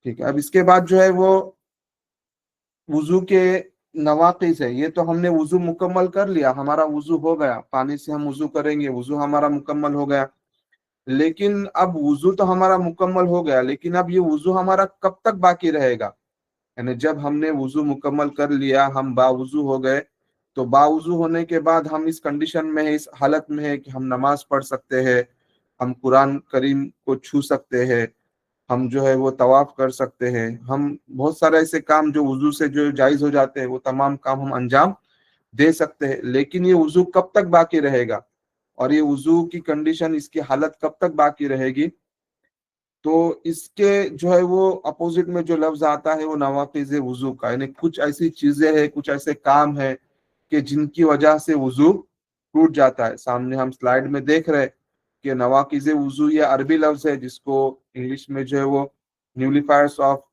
ठीक है, अब इसके बाद जो है वो वुजू के नवाकिस है। ये तो हमने वुजू मुकम्मल कर लिया, हमारा वुजू हो गया, पानी से हम वुजू करेंगे, वुजू हमारा मुकम्मल हो गया। लेकिन अब वुजू तो हमारा मुकम्मल हो गया, लेकिन अब ये वुजू हमारा कब तक बाकी रहेगा? यानी जब हमने वुजू मुकम्मल कर लिया, हम बावुजू हो गए, तो बावुजू होने के बाद हम इस कंडीशन में है, इस हालत में है कि हम नमाज पढ़ सकते हैं, हम कुरान करीम को छू सकते हैं, हम जो है वो तवाफ कर सकते हैं, हम बहुत सारे ऐसे काम जो वुजू से जो जायज हो जाते हैं वो तमाम काम हम अंजाम दे सकते हैं। लेकिन ये वुजू कब तक बाकी रहेगा और ये वुजू की कंडीशन, इसकी हालत कब तक बाकी रहेगी? तो इसके जो है वो अपोजिट में जो लफ्ज आता है वो नवाकिज वुजू का, यानी कुछ ऐसी चीजें हैं, कुछ ऐसे काम है कि जिनकी वजह से वुजू टूट जाता है। सामने हम स्लाइड में देख रहे हैं कि नवाकिज वुजू ये अरबी लफ्ज है, जिसको इंग्लिश में जो है वो न्यूलिफायर्स ऑफ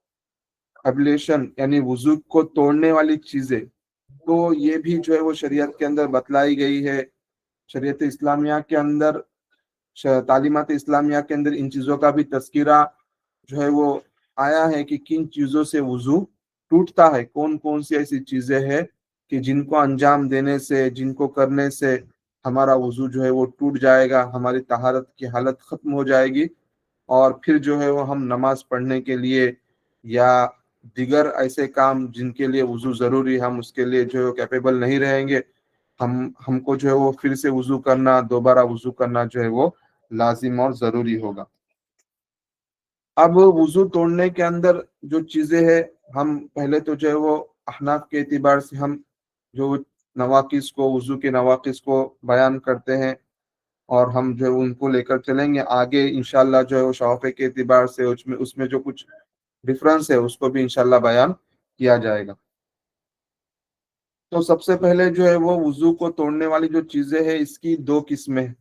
एब्लेशन, यानी वुजू को तोड़ने वाली चीजें, तो ये भी जो है वो शरीयत के अंदर बतलाई गई है। शरीयत इस्लामिया के अंदर, तालीमात इस्लामिया के अंदर इन चीजों का भी तस्कीरा जो है वो आया है कि किन चीजों से वुजू टूटता है, कौन कौन सी ऐसी चीजें हैं कि जिनको अंजाम देने से, जिनको करने से हमारा वुजू जो है वो टूट जाएगा, हमारी तहारत की हालत खत्म हो जाएगी, और फिर जो है वो हम नमाज पढ़ने के लिए या दिगर ऐसे काम जिनके लिए वुजू जरूरी, हम उसके लिए जो है कैपेबल नहीं रहेंगे। हमको जो है वो फिर से वुजू करना, दोबारा वुजू करना जो है वो लाजिम और जरूरी होगा। अब वुजू तोड़ने के अंदर जो चीजें हैं, हम पहले तो जो है वो अहनाफ के एतबार से हम जो नवाकिस को, वुजू के नवाकिस को बयान करते हैं, और हम जो है उनको लेकर चलेंगे आगे इंशाल्लाह। जो है वो शवाफे के एतबार से उसमें उसमें जो कुछ डिफरेंस है उसको भी इंशाल्लाह बयान किया जाएगा। तो सबसे पहले जो है वो वुजू को तोड़ने वाली जो चीजें हैं, इसकी दो किस्में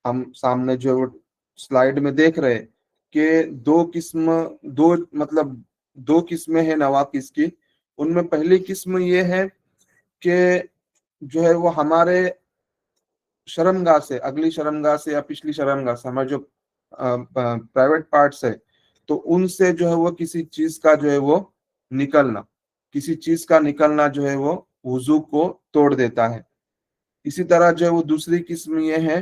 हम सामने जो है वो स्लाइड में देख रहे हैं कि दो किस्म, दो मतलब दो किस्में हैं नवाकिस की। उनमें पहली किस्म ये है कि जो है वो हमारे शर्मगाह से, अगली शर्मगाह से या पिछली शर्मगाह से, हमारे जो प्राइवेट पार्ट्स है, तो उनसे जो है वो किसी चीज का जो है वो निकलना, किसी चीज का निकलना जो है वो वुजू को तोड़ देता है। इसी तरह जो है वो दूसरी किस्म ये है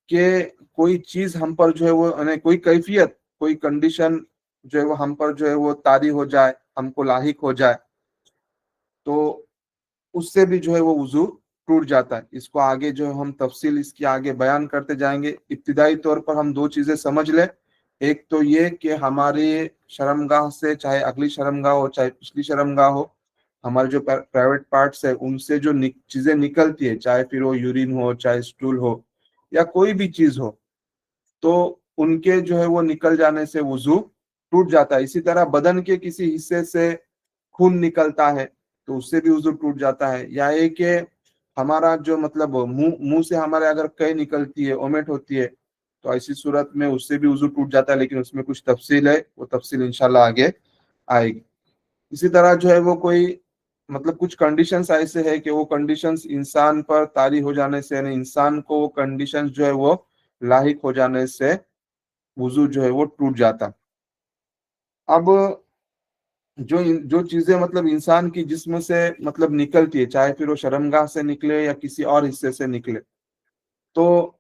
कि कोई चीज हम पर जो है वो, यानी कोई कैफियत, कोई कंडीशन जो है वो हम पर जो है वो तारी हो जाए, हमको लाहिक हो जाए, तो उससे भी जो है वो वुजू टूट जाता है। इसको आगे जो है हम तफसील इसकी आगे बयान करते जाएंगे। इब्तिदाई तौर पर हम दो चीजें समझ ले। एक तो ये कि हमारी शर्मगाह से, चाहे अगली शर्मगाह हो चाहे पिछली शर्मगाह हो, हमारे जो प्राइवेट पार्ट्स है उनसे जो चीजें निकलती है, चाहे फिर वो यूरिन हो, चाहे स्टूल हो, या कोई भी चीज हो, तो उनके जो है वो निकल जाने से वुजू टूट जाता है। इसी तरह बदन के किसी हिस्से से खून निकलता है तो उससे भी वुजू टूट जाता है। या ये कि हमारा जो मतलब मुंह मुंह से हमारे अगर कई निकलती है, ओमेट होती है, तो ऐसी सूरत में उससे भी वुजू टूट जाता है, लेकिन उसमें कुछ तफसील है, वो तफसील इंशाल्लाह आगे आएगी। इसी तरह जो है वो कोई मतलब कुछ कंडीशंस ऐसे है कि वो कंडीशंस इंसान पर तारी हो जाने से, यानी इंसान को वो कंडीशंस जो है वो लाहिक हो जाने से वुजू जो है वो टूट जाता। अब जो चीजें मतलब इंसान की जिस्म से मतलब निकलती है, चाहे फिर वो शर्मगाह से निकले या किसी और हिस्से से निकले, तो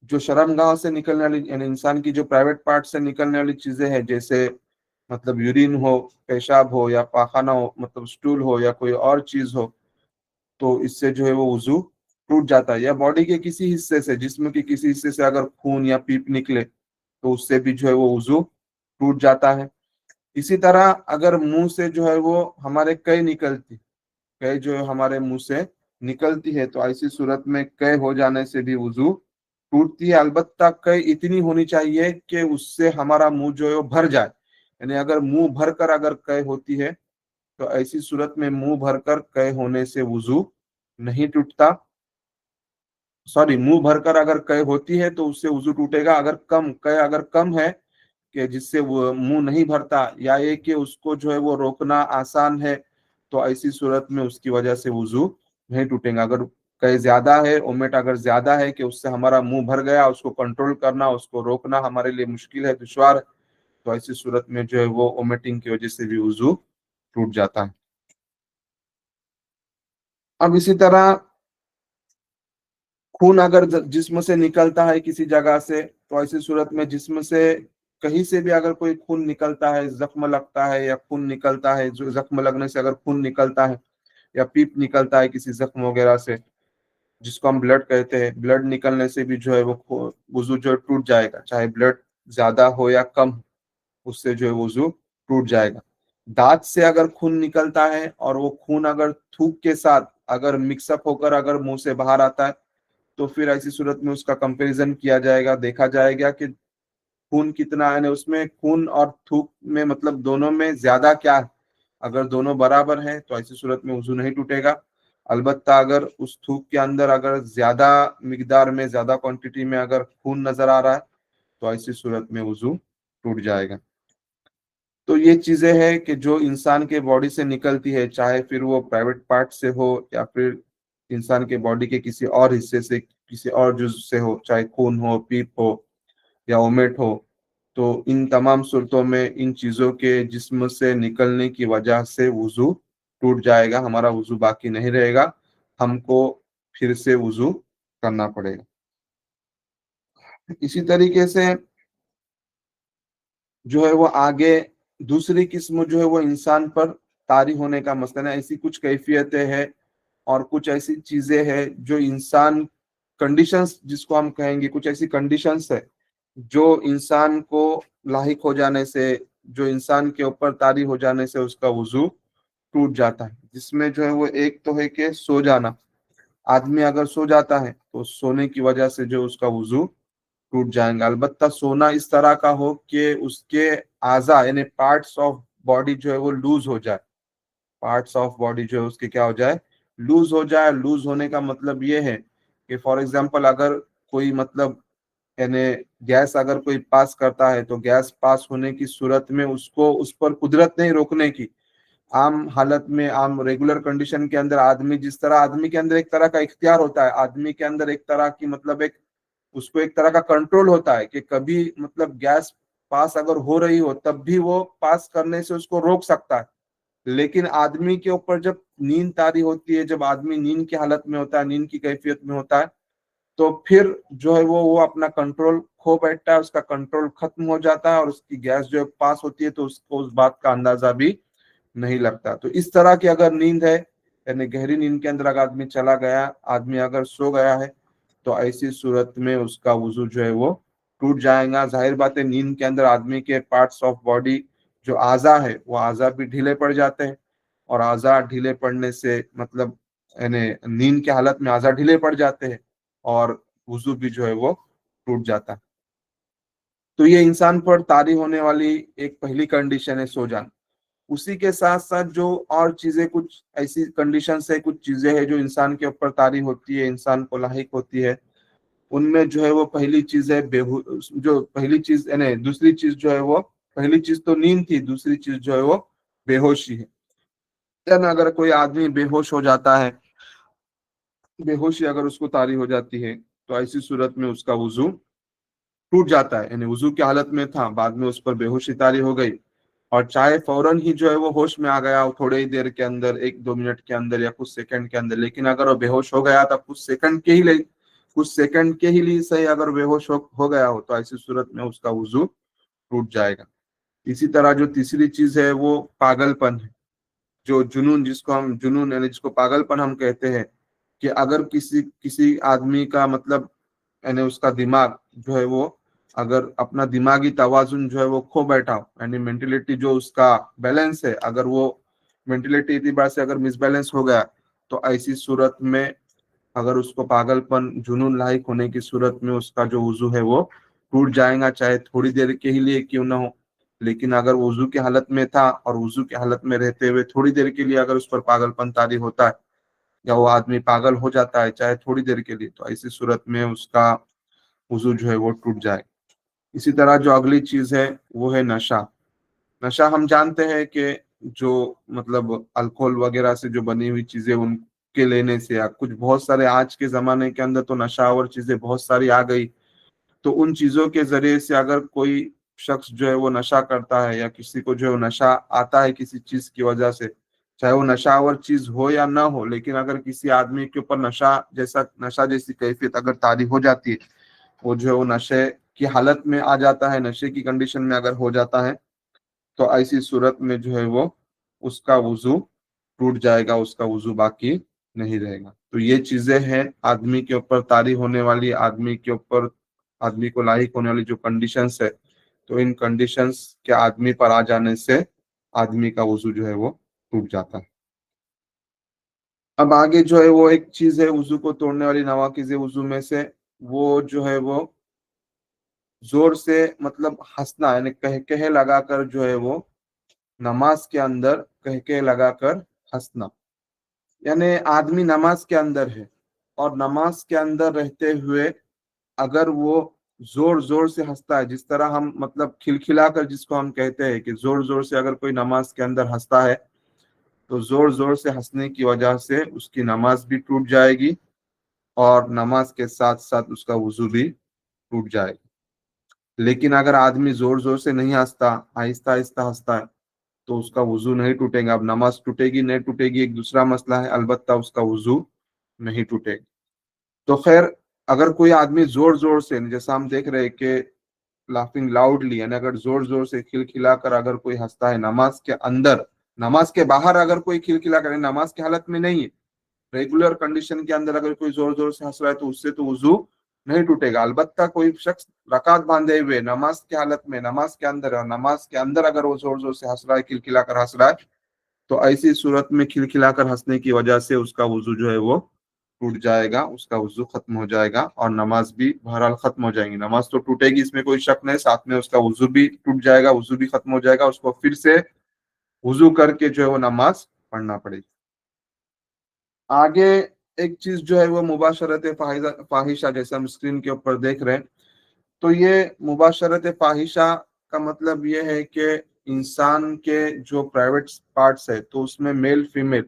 जो शर्मगाह से निकलने वाली, यानी इंसान की जो प्राइवेट पार्ट से निकलने वाली चीजें हैं, जैसे मतलब यूरिन हो, पेशाब हो, या पाखाना हो, मतलब स्टूल हो, या कोई और चीज हो, तो इससे जो है वो वुजू टूट जाता है। या बॉडी के किसी हिस्से से, जिस्म के किसी हिस्से से अगर खून या पीप निकले, तो उससे भी जो है वो वुजू टूट जाता है। इसी तरह अगर मुंह से जो है वो हमारे कई निकलती, कई जो है हमारे मुंह से निकलती है, तो ऐसी सूरत में कई हो जाने से भी वुजू टूटती है। अलबत्ता कई इतनी होनी चाहिए कि उससे हमारा मुंह जो है वो भर जाए, यानी अगर मुंह भर कर अगर कई होती है, तो ऐसी सूरत में मुंह भरकर कई होने से वुजू नहीं टूटता। सॉरी, मुंह भरकर अगर कई होती है तो उससे वुजू टूटेगा। अगर कम कई अगर कम है कि जिससे वो मुंह नहीं भरता, या ये कि उसको जो है वो रोकना आसान है, तो ऐसी सूरत में उसकी वजह से वुजू नहीं टूटेगा। अगर कहीं ज्यादा है, ओमेट अगर ज्यादा है कि उससे हमारा मुंह भर गया, उसको कंट्रोल करना, उसको रोकना हमारे लिए मुश्किल है, दुश्वार है, तो ऐसी सूरत में जो है वो वोमिटिंग की वजह से भी वुजू टूट जाता है। अब इसी तरह खून अगर जिस्म से निकलता है किसी जगह से, तो ऐसी सूरत में जिस्म से कहीं से भी अगर कोई खून निकलता है, जख्म लगता है या खून निकलता है, जो जख्म लगने से अगर खून निकलता है या पीप निकलता है किसी जख्म वगैरह से, जिसको हम ब्लड कहते हैं, ब्लड निकलने से भी जो है वो वुजू जो टूट जाएगा, चाहे ब्लड ज्यादा हो या कम, उससे जो है वुजू टूट जाएगा। दांत से अगर खून निकलता है और वो खून अगर थूक के साथ अगर मिक्सअप होकर अगर मुंह से बाहर आता है, तो फिर ऐसी सूरत में उसका कंपैरिजन किया जाएगा, देखा जाएगा कि खून कितना है, उसमें खून और थूक में मतलब दोनों में ज्यादा क्या है। अगर दोनों बराबर है तो ऐसी सूरत में वुजू नहीं टूटेगा। अलबत्ता अगर उस थूक के अंदर अगर ज्यादा मिकदार में, ज्यादा क्वांटिटी में अगर खून नजर आ रहा है, तो ऐसी सूरत में वुजू टूट जाएगा। तो ये चीजें हैं कि जो इंसान के बॉडी से निकलती है, चाहे फिर वो प्राइवेट पार्ट से हो या फिर इंसान के बॉडी के किसी और हिस्से से, किसी और जुज से हो, चाहे खून हो, पीप हो या वोमिट हो, तो इन तमाम सूरतों में इन चीजों के जिस्म से निकलने की वजह से वुजू टूट जाएगा, हमारा वुजू बाकी नहीं रहेगा, हमको फिर से वुजू करना पड़ेगा। इसी तरीके से जो है वो आगे दूसरी किस्म जो है वो इंसान पर तारी होने का मसला है। ऐसी कुछ कैफियतें हैं और कुछ ऐसी चीजें हैं जो इंसान, कंडीशंस जिसको हम कहेंगे, कुछ ऐसी कंडीशंस है जो इंसान को लाहिक हो जाने से, जो इंसान के ऊपर तारी हो जाने से उसका वुजू टूट जाता है। जिसमें जो है वो एक तो है कि सो जाना, आदमी अगर सो जाता है तो सोने की वजह से जो उसका वुजू टूट जाएगा। अलबत्ता सोना इस तरह का हो कि उसके आजा यानी पार्ट्स ऑफ बॉडी जो है वो लूज हो जाए, पार्ट्स ऑफ बॉडी जो है उसके क्या हो जाए, लूज हो जाए। लूज होने का मतलब ये है कि फॉर एग्जांपल अगर कोई मतलब यानी गैस अगर कोई पास करता है, तो गैस पास होने की सूरत में उसको उस पर कुदरत नहीं रोकने की। आम हालत में, आम रेगुलर कंडीशन के अंदर आदमी जिस तरह, आदमी के अंदर एक तरह का इख्तियार होता है, आदमी के अंदर एक तरह की मतलब एक, उसको एक तरह का कंट्रोल होता है कि कभी मतलब गैस पास अगर हो रही हो तब भी वो पास करने से उसको रोक सकता है। लेकिन आदमी के ऊपर जब नींद तारी होती है, जब आदमी नींद की हालत में होता है, नींद की कैफियत में होता है, तो फिर जो है वो अपना कंट्रोल खो बैठता है, उसका कंट्रोल खत्म हो जाता है और उसकी गैस जो है पास होती है, तो उसको उस बात का अंदाजा भी नहीं लगता। तो इस तरह की अगर नींद है, यानी गहरी नींद के अंदर अगर आदमी चला गया, आदमी अगर सो गया है, तो ऐसी सूरत में उसका वुजू जो है वो टूट जाएगा। जाहिर बात है, नींद के अंदर आदमी के पार्ट्स ऑफ बॉडी, जो आज़ा है, वो आज़ा भी ढीले पड़ जाते हैं, और आज़ा ढीले पड़ने से मतलब यानी नींद की हालत में आज़ा ढीले पड़ जाते हैं और वुजू भी जो है वो टूट जाता है। तो ये इंसान पर तारी होने वाली एक पहली कंडीशन है, सो जाना। उसी के साथ साथ जो और चीजें, कुछ ऐसी कंडीशन है, कुछ चीजें हैं जो इंसान के ऊपर तारी होती है, इंसान को लाहिक होती है। उनमें जो है वो पहली चीज है जो पहली चीज यानी दूसरी चीज जो है वो, पहली चीज तो नींद थी, दूसरी चीज जो है वो बेहोशी है। यानी अगर कोई आदमी बेहोश हो जाता है, बेहोशी अगर उसको तारी हो जाती है, तो ऐसी सूरत में उसका वुजू टूट जाता है। यानी वुजू की हालत में था, बाद में उस पर बेहोशी तारी हो गई, और चाहे फौरन ही जो है वो होश में आ गया हो, थोड़ी ही देर के अंदर, 1-2 मिनट के अंदर या कुछ सेकंड के अंदर, लेकिन अगर वो बेहोश हो गया था कुछ सेकंड के ही लिए सही, अगर बेहोश हो गया हो, तो ऐसी सूरत में उसका वुजू टूट जाएगा। इसी तरह जो तीसरी चीज है वो पागलपन है, जो जुनून, जिसको हम जुनून यानी जिसको पागलपन हम कहते हैं, कि अगर किसी किसी आदमी का मतलब यानी उसका दिमाग जो है वो, अगर अपना दिमागी तवाजुन जो है वो खो बैठा हो, यानी मेंटलिटी जो उसका बैलेंस है, अगर वो मेंटलिटी एतबार से अगर मिसबैलेंस हो गया, तो ऐसी सूरत में अगर उसको पागलपन, जुनून लायक होने की सूरत में उसका जो वुजू है वो टूट जाएगा, चाहे थोड़ी देर के ही लिए क्यों ना हो। लेकिन अगर वुजू की हालत में था और वुजू की हालत में रहते हुए थोड़ी देर के लिए अगर उस पर पागलपन तारी होता है, या वो आदमी पागल हो जाता है चाहे थोड़ी देर के लिए, तो ऐसी सूरत में उसका वुजू जो है वो टूट जाए। इसी तरह जो अगली चीज है वो है नशा। नशा हम जानते हैं कि जो मतलब अल्कोहल वगैरह से जो बनी हुई चीजें, उनके लेने से, या कुछ बहुत सारे आज के जमाने के अंदर तो नशावर चीजें बहुत सारी आ गई, तो उन चीजों के जरिए से अगर कोई शख्स जो है वो नशा करता है या किसी को जो नशा आता है किसी चीज की वजह से, चाहे वो नशावर चीज हो या ना हो, लेकिन अगर किसी आदमी के ऊपर नशा जैसी कैफियत अगर तारी हो जाती है, वो जो है वो नशे की हालत में आ जाता है, नशे की कंडीशन में अगर हो जाता है, तो ऐसी सूरत में जो है वो उसका वुजू टूट जाएगा, उसका वुजू बाकी नहीं रहेगा। तो ये चीजें हैं आदमी के ऊपर तारी होने वाली, आदमी को लायक होने वाली जो कंडीशंस है, तो इन कंडीशंस के आदमी पर आ जाने से आदमी का वुजू जो है वो टूट जाता है। अब आगे जो है वो एक चीज है वुजू को तोड़ने वाली नवाकिज वुजू में से, वो जो है वो जोर से मतलब हंसना, यानी कह कह लगाकर जो है वो नमाज के अंदर कह कह लगाकर हंसना। यानी आदमी नमाज के अंदर है और नमाज के अंदर रहते हुए अगर वो जोर जोर से हंसता है, जिस तरह हम मतलब खिलखिलाकर जिसको हम कहते हैं कि जोर जोर से अगर कोई नमाज के अंदर हंसता है, तो जोर जोर से हंसने की वजह से उसकी नमाज भी टूट जाएगी और नमाज के साथ साथ उसका वुजू भी टूट जाएगा। लेकिन अगर आदमी जोर जोर से नहीं हंसता, आहिस्ता आहिस्ता हंसता है, तो उसका वुजू नहीं टूटेगा। अब नमाज टूटेगी नहीं टूटेगी एक दूसरा मसला है, अलबत्ता उसका वुजू नहीं टूटेगा। तो खैर, अगर कोई आदमी जोर जोर से, जैसा हम देख रहे हैं कि लाफिंग लाउडली, यानी अगर जोर जोर से खिलखिलाकर अगर कोई हंसता है नमाज के अंदर, नमाज के बाहर अगर कोई खिलखिला करे, नमाज की हालत में नहीं है, रेगुलर कंडीशन के अंदर अगर कोई जोर जोर से हंस रहा है, तो उससे तो वुजू नहीं टूटेगा। अलबत्ता कोई शख्स रकात बांधे हुए नमाज की हालत में, नमाज के अंदर, और नमाज के अंदर अगर वो जोर जोर से हंस रहा है, खिलखिलाकर हंस रहा है, तो ऐसी सूरत में खिलखिलाकर हंसने की वजह से उसका वुजू जो है वो टूट जाएगा, उसका वुजू खत्म हो जाएगा और नमाज भी बहरहाल खत्म हो जाएगी। नमाज तो टूटेगी, इसमें कोई शक नहीं, साथ में उसका वुजू भी टूट जाएगा, वुजू भी खत्म हो जाएगा, उसको फिर से वुजू करके जो है वो नमाज पढ़ना पड़ेगी। आगे एक चीज जो है वो मुबाशरत फाहिशा, जैसे हम स्क्रीन के ऊपर देख रहे हैं, तो ये मुबाशरत फाहिशा का मतलब ये है कि इंसान के जो प्राइवेट पार्ट्स है, तो उसमें मेल फीमेल,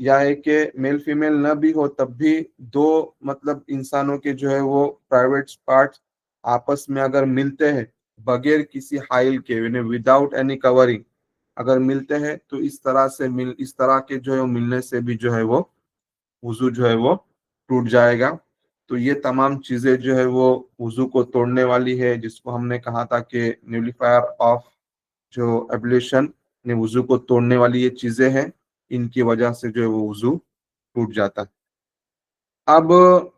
या है कि मेल फीमेल न भी हो तब भी दो मतलब इंसानों के जो है वो प्राइवेट पार्ट्स आपस में अगर मिलते हैं बगैर किसी हाइल के, यानी विदाउट एनी कवरिंग अगर मिलते हैं, तो इस तरह के जो है वो मिलने से भी जो है वो वुजू जो है वो टूट जाएगा। तो ये तमाम चीजें जो है वो वुजू को तोड़ने वाली है, जिसको हमने कहा था कि न्यूलिफायर ऑफ जो एब्ल्यूशन ने वुजू को तोड़ने वाली ये चीजें हैं, इनकी वजह से जो है वो वुजू टूट जाता है। अब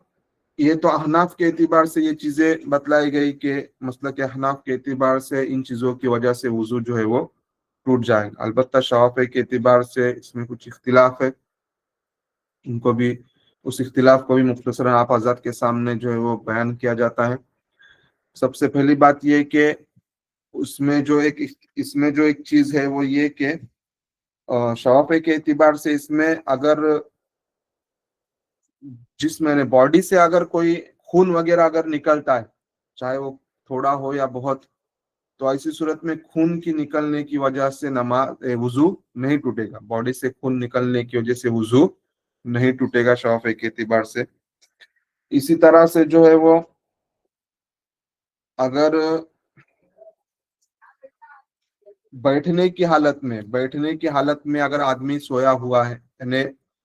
ये तो अहनाफ के एतबार से ये चीजें बतलाई गई कि मसलक के अहनाफ के एतबार से इन चीजों की वजह से वुजू जो है वो टूट जाएगा। अलबत्ता शवाफे के एतबार से इसमें कुछ इख्तिलाफ है, उनको भी, उस इख्तिलाफ को भी मुख्तसरन आप हज़रात के सामने जो है वो बयान किया जाता है। सबसे पहली बात ये कि उसमें जो एक इसमें जो एक चीज है वो ये कि शवाफे के एतबार से इसमें अगर जिसमें बॉडी से अगर कोई खून वगैरह अगर निकलता है, चाहे वो थोड़ा हो या बहुत, तो ऐसी सूरत में खून की निकलने की वजह से वुजू नहीं टूटेगा। बॉडी से खून निकलने की वजह से वुजू नहीं टूटेगा शवाफे के एतबार से। इसी तरह से जो है वो अगर बैठने की हालत में अगर आदमी सोया हुआ है, यानी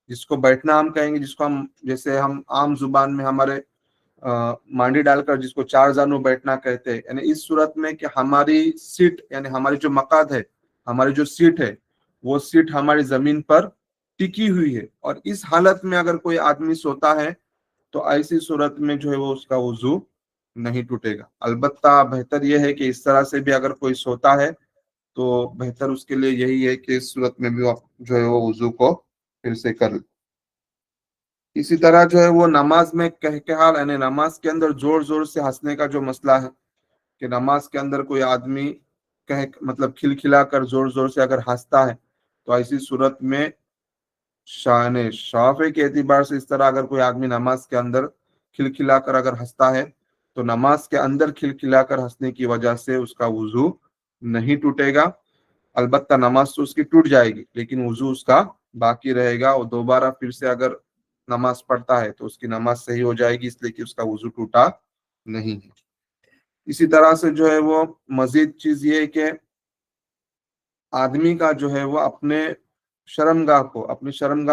जिसको बैठना हम कहेंगे, जिसको हम जैसे हम आम जुबान में हमारे मांडी डालकर जिसको चार जानू बैठना कहते हैं, यानी इस सूरत में कि हमारी सीट, यानी हमारी जो मकाद है, हमारी जो सीट है, वो सीट हमारी जमीन पर टिकी हुई है, और इस हालत में अगर कोई आदमी सोता है, तो ऐसी सूरत में जो है वो उसका वुजू नहीं टूटेगा। अलबत्ता बेहतर यह है कि इस तरह से भी अगर कोई सोता है, तो बेहतर उसके लिए यही है कि इस सूरत में भी वो जो है वो वुजू को फिर से कर ले। इसी तरह जो है वो नमाज में कहकहाल, यानी नमाज के अंदर जोर जोर से हंसने का जो मसला है, कि नमाज के अंदर कोई आदमी कह मतलब खिलखिला कर जोर जोर से अगर हंसता है, तो ऐसी सूरत में शान शाफे के एतबार से इस तरह अगर कोई आदमी नमाज के अंदर खिलखिला कर अगर हंसता है, तो नमाज के अंदर खिलखिला कर हंसने की वजह से उसका वुजू नहीं टूटेगा। अलबत्ता नमाज तो उसकी टूट जाएगी, लेकिन वुजू उसका बाकी रहेगा, और दोबारा फिर से अगर नमाज पढ़ता है तो उसकी नमाज सही हो जाएगी, इसलिए कि उसका वुजू टूटा नहीं है। इसी तरह से जो है वो मजीद चीज ये है कि आदमी का जो है वो अपनी शर्मगाह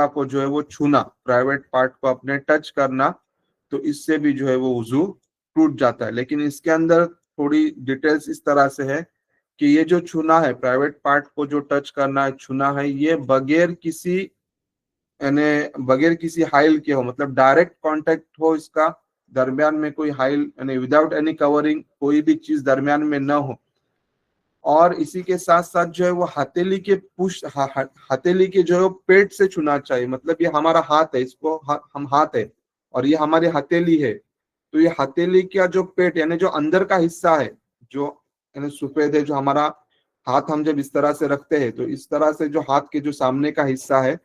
को जो है वो छूना, प्राइवेट पार्ट को अपने टच करना, तो इससे भी जो है वो वुजू टूट जाता है। लेकिन इसके अंदर थोड़ी डिटेल्स इस तरह से है कि ये जो छूना है, प्राइवेट पार्ट को जो टच करना है, छूना है, ये बगैर किसी हाइल के हो, मतलब डायरेक्ट कांटेक्ट हो इसका, दरमियान में कोई हाइल यानी विदाउट एनी कवरिंग, कोई भी चीज दरमियान में न हो। और इसी के साथ साथ जो है वो हथेली के हथेली के जो है वो पेट से छूना चाहिए। मतलब ये हमारा हाथ है, इसको हम हाथ है और ये हमारी हथेली है, तो ये हथेली का जो पेट यानी जो अंदर का हिस्सा है, जो यानी सफेद है, जो हमारा हाथ हम जब इस तरह से रखते हैं, तो इस तरह से जो हाथ के जो सामने का हिस्सा है,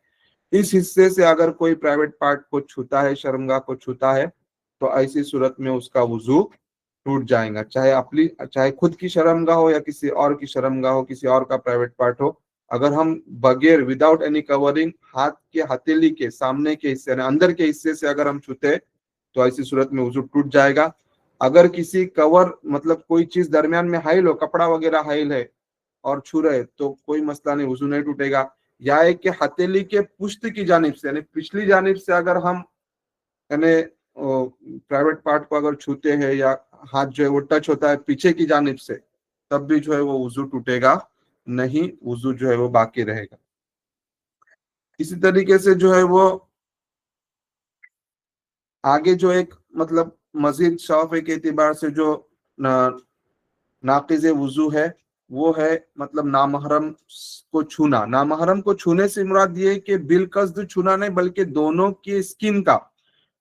इस हिस्से से अगर कोई प्राइवेट पार्ट को छूता है, शर्मगाह को छूता है, तो ऐसी सूरत में उसका वुजू टूट जाएगा। चाहे खुद की शर्मगाह हो या किसी और की शर्मगाह हो, किसी और का प्राइवेट पार्ट हो, अगर हम बगैर विदाउट एनी कवरिंग हाथ के हथेली के सामने के हिस्से अंदर के हिस्से से अगर हम छूते, तो ऐसी सूरत में वुजू टूट जाएगा। अगर किसी कवर मतलब कोई चीज दरमियान में हाइल हो, कपड़ा वगैरह हाइल है और छू रहे, तो कोई मसला नहीं, वुजू नहीं टूटेगा। या एक के हथेली के पुश्त की जानिब से यानी पिछली जानिब से अगर हम यानी प्राइवेट पार्ट को अगर छूते हैं या हाथ जो है वो टच होता है पीछे की जानिब से, तब भी जो है वो वुजू टूटेगा नहीं, वुजू जो है वो बाकी रहेगा। इसी तरीके से जो है वो आगे जो एक मतलब मजीद शौफ के एतबार से जो नाकिज़ वुजू है, वो है मतलब नामहरम को छूना। नामहरम को छूने से मुराद ये है कि बिलकस्द छूना नहीं, बल्कि दोनों की स्किन का,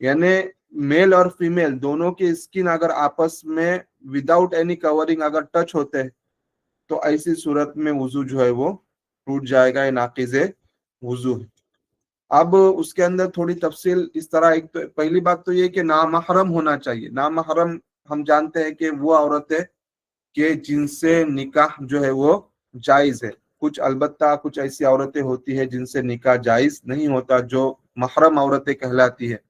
यानी मेल और फीमेल दोनों की स्किन अगर आपस में विदाउट एनी कवरिंग अगर टच होते हैं, तो ऐसी सूरत में वुजू जो है वो टूट जाएगा, ये नाकिज़े वुजू है। अब उसके अंदर थोड़ी तफसील इस तरह, एक तो पहली बात तो ये कि नामहरम होना चाहिए। नामहरम हम जानते हैं कि वो औरत है कि जिनसे निकाह जो है वो जायज है। अलबत्ता कुछ ऐसी औरतें होती है जिनसे निकाह जायज नहीं होता, जो महरम औरतें कहलाती है।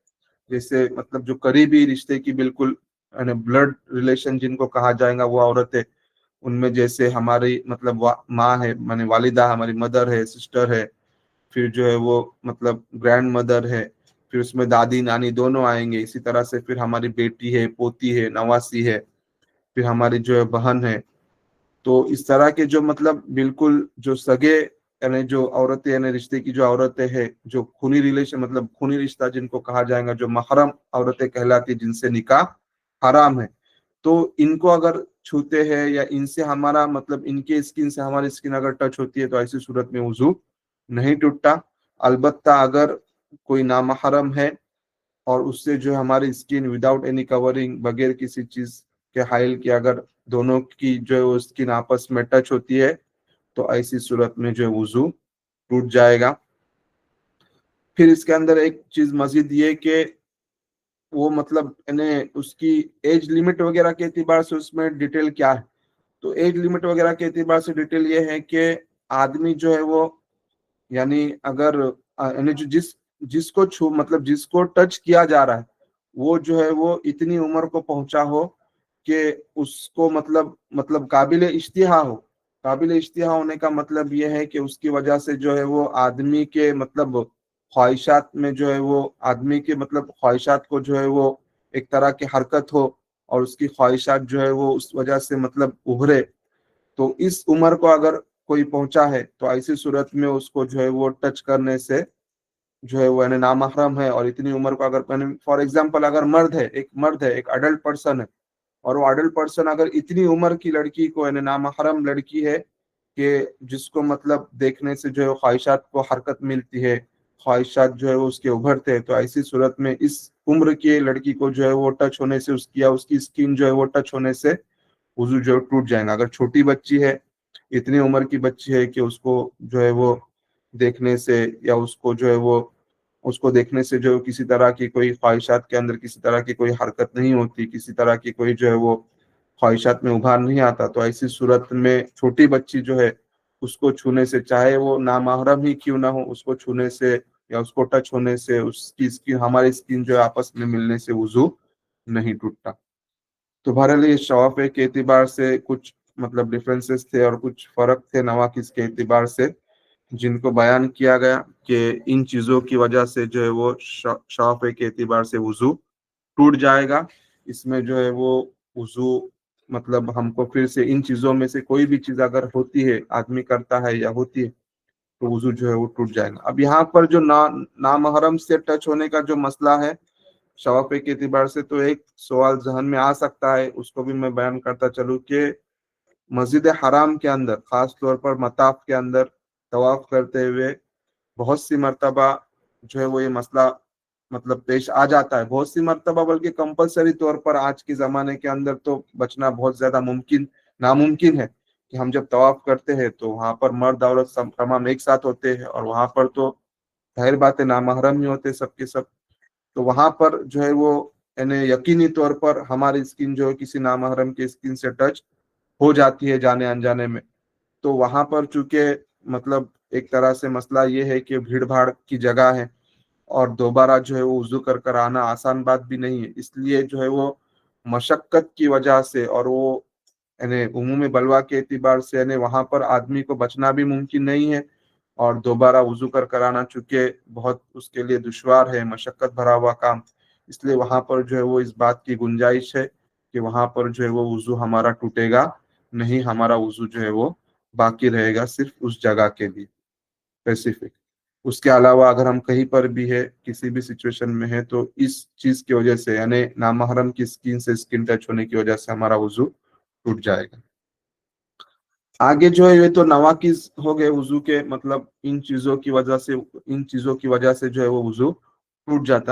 जैसे मतलब जो करीबी रिश्ते की बिल्कुल ब्लड रिलेशन जिनको कहा जाएगा, वो औरतें, उनमें जैसे हमारी मतलब माँ है, माने वालिदा, हमारी मदर है, सिस्टर है, फिर जो है वो मतलब ग्रैंड मदर है, फिर उसमें दादी नानी दोनों आएंगे। इसी तरह से फिर हमारी बेटी है, पोती है, नवासी है, फिर हमारी जो है बहन है। तो इस तरह के जो मतलब बिल्कुल जो सगे यानी जो औरतें यानी रिश्ते की जो औरतें हैं, जो खूनी रिलेशन मतलब खूनी रिश्ता जिनको कहा जाएगा, जो महरम औरतें कहलाती, जिनसे निकाह हराम है, तो इनको अगर छूते हैं या इनसे हमारा मतलब इनके स्किन से हमारी स्किन अगर टच होती है, तो ऐसी सूरत में वुजू नहीं टूटता। अलबत्ता अगर कोई नामहरम है और उससे जो हमारी स्किन विदाउट एनी कवरिंग, बगैर किसी चीज के हाइल के, अगर दोनों की जो है वो स्किन आपस में टच होती है, तो ऐसी सूरत में जो है वुजू टूट जाएगा। फिर इसके अंदर एक चीज मजीद ये कि वो मतलब यानी उसकी एज लिमिट वगैरह के एतबार से उसमें डिटेल क्या है। तो एज लिमिट वगैरह के एतबार से डिटेल ये है कि आदमी जो है वो यानी अगर यानी जो जिसको छू मतलब जिसको टच किया जा रहा है, वो जो है वो इतनी उम्र को पहुंचा हो कि उसको मतलब काबिल इश्तिहा होने का मतलब ये है कि उसकी वजह से जो है वो आदमी के मतलब ख्वाहिशात में जो है वो आदमी के मतलब ख्वाहिशात को जो है वो एक तरह की हरकत हो, और उसकी ख्वाहिशात जो है वो उस वजह से मतलब उभरे। तो इस उम्र को अगर कोई पहुंचा है, तो ऐसी सूरत में उसको जो है वो टच करने से जो है वो यानी नामहरम है। और इतनी उम्र को अगर फॉर एग्जांपल अगर मर्द है, एक अडल्ट पर्सन है, और वो अडल्ट पर्सन अगर इतनी उम्र की लड़की को यानी नामहरम लड़की है कि जिसको मतलब देखने से जो है ख्वाहिशात को हरकत मिलती है, ख्वाहिशात जो है वो उसके उभरते हैं, तो ऐसी सूरत में इस उम्र की लड़की को जो है वो टच होने से उसकी या उसकी स्किन जो है वो टच होने से वुजू जो टूट जाएगा। अगर छोटी बच्ची है, इतनी उम्र की बच्ची है कि उसको जो है वो देखने से या उसको देखने से जो किसी तरह की कोई ख्वाहिशात के अंदर किसी तरह की कोई हरकत नहीं होती, किसी तरह की कोई जो है वो ख्वाहिशात में उभार नहीं आता, तो ऐसी सूरत में छोटी बच्ची जो है उसको छूने से, चाहे वो नामहरम ही क्यों ना हो, उसको छूने से या उसको टच होने से उसकी स्किन हमारी स्किन जो है आपस में मिलने से वुजू नहीं टूटता। तो बहरहाल ये शवाफे के एतबार से कुछ मतलब डिफरेंसेस थे और कुछ फर्क थे नवाकिस के एतबार से, जिनको बयान किया गया कि इन चीजों की वजह से जो है वो शवाफे के एतबार से वुजू टूट जाएगा। इसमें जो है वो वुजू मतलब हमको फिर से इन चीजों में से कोई भी चीज अगर होती है, आदमी करता है या होती है, तो वुजू जो है वो टूट जाएगा। अब यहाँ पर जो नामहरम से टच होने का जो मसला है शवाफे के एतबार से, तो एक सवाल जहन में आ सकता है, उसको भी मैं बयान करता चलूँ कि मस्जिद हराम के अंदर खास तौर पर मताफ के अंदर तवाफ करते हुए बहुत सी मर्तबा जो है वो ये मसला मतलब पेश आ जाता है, बहुत सी मर्तबा बल्कि कंपलसरी तौर पर आज के जमाने के अंदर तो बचना बहुत ज्यादा नामुमकिन है कि हम जब तवाफ करते हैं तो वहां पर मर्द औरत तमाम एक साथ होते हैं, और वहां पर तो जाहिर बात है नामहरम ही होते सबके सब। तो वहां पर जो है वो यानी यकीनी तौर पर हमारी स्किन जो है किसी नामहरम की स्किन से टच हो जाती है जाने अनजाने में। तो वहां पर चूंकि मतलब एक तरह से मसला ये है कि भीड़ भाड़ की जगह है और दोबारा जो है वो वुजू कर कर आना आसान बात भी नहीं है, इसलिए जो है वो मशक्कत की वजह से और वो यानी उमूमी बलवा के एतबार से यानी वहां पर आदमी को बचना भी मुमकिन नहीं है, और दोबारा वुजू कर कराना चूंकि बहुत उसके लिए दुश्वार है, मशक्कत भरा हुआ काम, इसलिए वहां पर जो है वो इस बात की गुंजाइश है कि वहां पर जो है वो वुजू हमारा टूटेगा नहीं, हमारा वुजू जो है वो बाकी रहेगा सिर्फ उस जगह के लिए स्पेसिफिक। उसके अलावा अगर हम कहीं पर भी है किसी भी सिचुएशन में है तो इस चीज की वजह से यानी नामहरम की स्किन से स्किन टच होने की वजह से हमारा वुजू टूट जाएगा। आगे जो है ये तो नवाकिज हो गए वुजू के, मतलब इन चीजों की वजह से जो है वो वुजू टूट जाता है।